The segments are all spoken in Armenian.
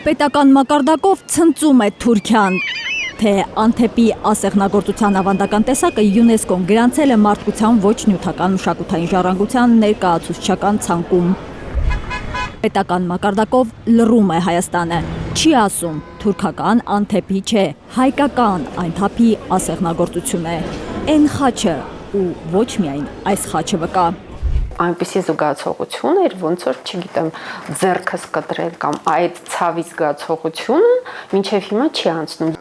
Պետական մակարդակով ցնծում է Թուրքիան, թե Անթեպի ասեղնագործության ավանդական տեսակը ՅՈՒՆԵՍԿՕ-ն գրանցել է մարդկության ոչ նյութական մշակութային ժառանգության ներկայացուցչական ցանկում։ Պետական մակարդակով լռում է Հայաստանը, չի ասում թուրքական Անթեպի չէ, հայկական Այնթապի ասեղնագործություն է, այն խաչը ու ոչ միայն այս խաչը վկա։ Այնպիսի զգացողություն էր, ոնց որ, չգիտեմ, ձեռքս կտրել կամ այդ ցավի զգացողությունը մինչև հիմա չի անցնում։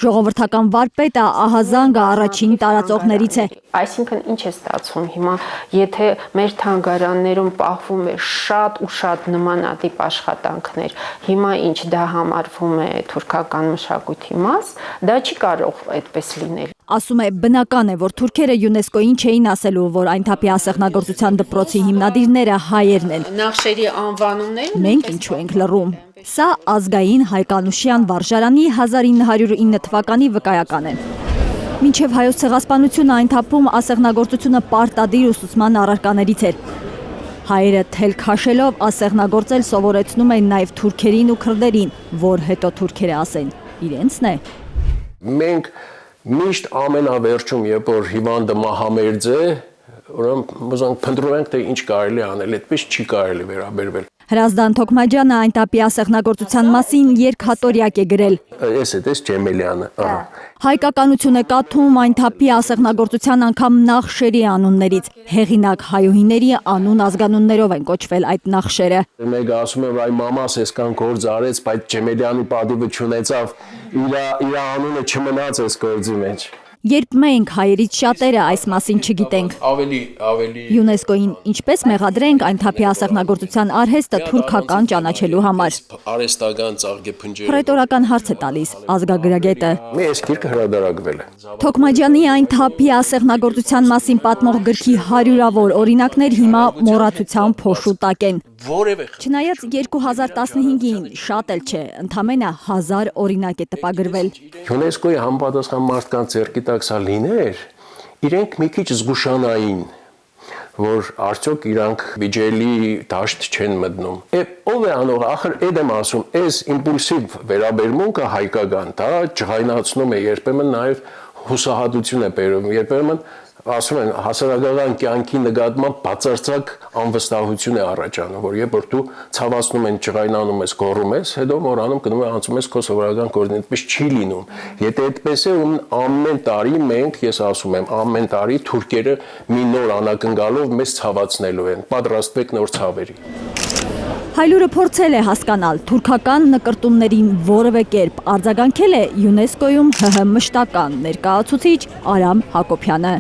Ժողովրդական վարպետը ահազանգը առաջին տարածողներից է։ Այսինքն ինչ է ստացվում հիմա, եթե մեր թանգարաններում պահվում է շատ ու շատ նմանատիպ աշխատանքներ, հիմա ինչ դա համարվում է թուրքական մշակույթի մաս, դա չի կարող այդպես լինել։ Ասում է բնական է, որ թուրքերը ՅՈՒՆԵՍԿՕ-ին չէին ասելու, որ Այնթապի ասեղնագործության դպրոցի հիմնադիրները հայերն են։ Նախշերի անվանումները Մենք ինչու ենք լռում։ Սա ազգային Հայկանուշյան վարժարանի 1909 թվականի վկայական է։ Մինչև հայոց ցեղասպանությունը Այնթապում ասեղնագործությունը պարտադիր ուսուցման առարկաներից էր։ Հայերը թել քաշելով ասեղնագործել սովորեցնում են նաև թուրքերին ու քրդերին, որ հետո թուրքերը ասեն իրենցն է։ Մենք միշտ ամենավերջում, երբ որ հիվանդը մահամերձ է, ուրեմն ուզենք փնտրում թե ինչ կարելի անել, այդպես չի կարելի վերաբերվել։ Հրազդան Թոքմաջյանը Այնթապի ասեղնագործության մասին երկհատորյակ է գրել։ Էս է դες Ջեմելյանը։ Հայկականություն է կաթում Այնթապի ասեղնագործության անգամ նախշերի անուններից։ Հեղինակ հայուհիների անուն ազգանուններով են կոչվել այդ նախշերը։ Մեկը ասում է, այ մամաս էսքան գործ արեց, բայց Ջեմելյանի պատիվը չունեցավ, իր անունը չմնաց այս գործի մեջ։ Երբ մենք հայերից շատերը այս մասին չգիտենք, Ավելի ՅՈՒՆԵՍԿՕ-ին ինչպես մեղադրենք Այնթապի ասեղնագործության արհեստը թուրքական ճանաչելու համար։ արհեստական ծաղկեփնջեր։ Ռետորական հարց է տալիս ազգագրագետը։ Մի այս գիրքը հրադարակվել է։ Թոքմաջյանի Այնթապի ասեղնագործության մասին պատմող գրքի հարյուրավոր օրինակներ հիմա մոռացության փոշու տակ են։ Չնայած 2015-ին շատ էլ չէ, ընդամենը 1000 օրինակ է տպագրվել։ ՅՈՒՆԵՍԿՕ-ի համապատասխան մարդկանց ձեռքի տակ սա լիներ, իրենք մի քիչ զգուշանային, որ արդյոք իրանք վիճելի դաշտ չեն մտնում։ Ով է անող, ախր էդ եմ ասում, այս իմպուլսիվ վերաբերմունքը հայկական, դա ջղայնացնում է, երբեմն նաև հուսահատություն է բերում, երբեմն ասում են հասարակական կյանքի նկատմամբ բացարձակ անվստահություն է առաջանում, որ երբ որ դու ցավացնում են, ջղայնանում ես, գոռում ես, հետո մոռանում գնում ես անցում ես քո սովորական գործին, այդպես չի լինում։ Եթե այդպես է, ամեն տարի մենք, ես ասում եմ, ամեն տարի թուրքերը մի նոր անակնկալով մեզ ցավացնելու են, պատրաստվեք նոր ցավերի։ Հայլուրը փորձել է հասկանալ թուրքական նկրտումներին որևէ կերպ արձագանքել է ՅՈՒՆԵՍԿՕ-ում ՀՀ մշտական ներկայացուցիչ Արամ Հակոբյանը։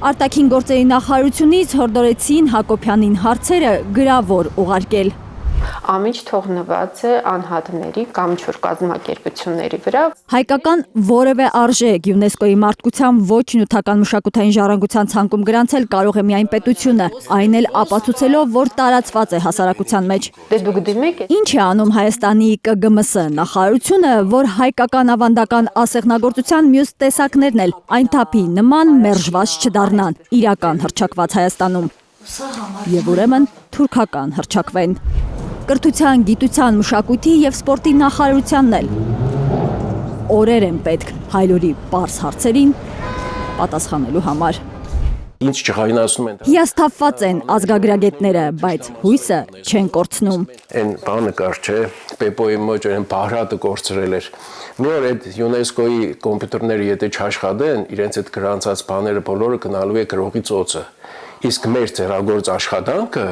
Արտաքին գործերի նախարարությունից հորդորեցին Հակոբյանին հարցերը գրավոր ուղարկել։ Ամիջ թողնված է անհատների կամ չոր կազմակերպությունների վրա։ Հայկական որևէ արժեք ՅՈՒՆԵՍԿՕ-ի մարդկության ոչ նյութական մշակութային ժառանգության ցանկում գրանցել կարող է միայն պետությունը, այն էլ ապացուցելով, որ տարածված է հասարակության մեջ։ Դե դուք դիմեք։ Ինչ է անում Հայաստանի ԿԳՄՍ նախարարությունը, որ հայկական ավանդական ասեղնագործության մյուս տեսակներն էլ Այնթապի նման մերժված չդառնան, իրական հռչակված Հայաստանում։ Եվ ուրեմն թուրքական հռչակվեն։ Կրթության, գիտության, մշակույթի եւ սպորտի նախարարությանն էլ օրեր են պետք Հայլուրի պարզ հարցերին պատասխանելու համար։ Ինչ ջղայնացնում են։ Հիասթափված են ազգագրագետները, բայց հույսը չեն կորցնում։ Այն բանը կար, չէ, Պեպոյի մեջ այն Բահրատը կորցրել էր։ Մի օր այդ ՅՈՒՆԵՍԿՕ-ի կոմպյուտերները եթե չաշխատեն, իրենց այդ գրանցած բաները բոլորը գնալու է գրողի ծոցը։ Իսկ մեր ցերագործ աշխատանքը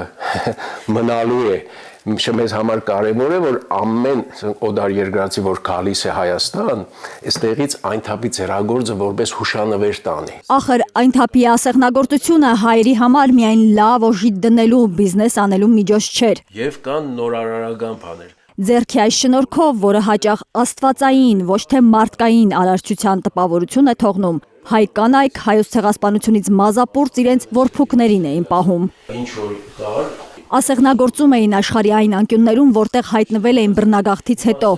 մնալու է։ Մեզ համար կարևոր է, որ ամեն օդար երկրացի, որ գալիս է Հայաստան, այստեղից Այնթապի ցերագործը որպես հուշանվեր տանի։ Ախր Այնթապի ասեղնագործությունը հայերի համար միայն լավ օժիտ դնելու, բիզնես անելու միջոց չէր։ Եվ կան նորարարական բաներ։ Ձեռքի այս շնորհքով, որը հաճախ աստվածային, ոչ թե մարդկային արարչության տպավորություն է թողնում, հայ կանայք հայոց ցեղասպանությունից մազապուրծ իրենց որփուկներին էին պահում։ Ինչ որ կար Ասեղնագործում էին աշխարհի այն անկյուններում, որտեղ հայտնվել էին բռնագաղթից հետո։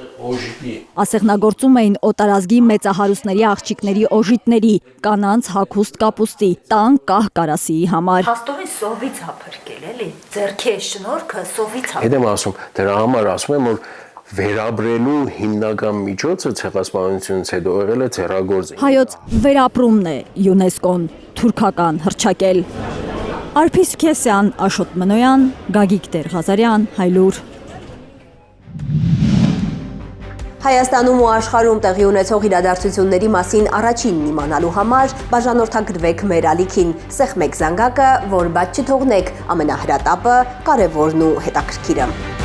Ասեղնագործում էին օտարազգի մեծահարուստների աղջիկների օժիտների, կանանց հագուստ կապուստի, տան կահ կարասիի համար։ Հաստովին սովից հափրկել էլի, ձեռքի շնորհքը սովից հափրկել։ Հետ եմ ասում, դրա համար ասում եմ, որ վերաբրելու հիմնական միջոցը ցեղասպանությունից հետո եղել է ցեղագործը։ Հայոց վերապրումն է ՅՈՒՆԵՍԿՕ-ն թուրքական հռչակել։ Արփիս Քեսյան, Աշոտ Մնոյան, Գագիկ Տեր-Ղազարյան, Հայլուր։ Հայաստանում ու աշխարհում տեղի ունեցող իրադարձությունների մասին առաջինն իմանալու համար բաժանորդագրվեք մեր ալիքին, սեղմեք զանգակը, որ բաց չթողնեք ամենահրատապը, կարևորն ու հետաքրքիրը։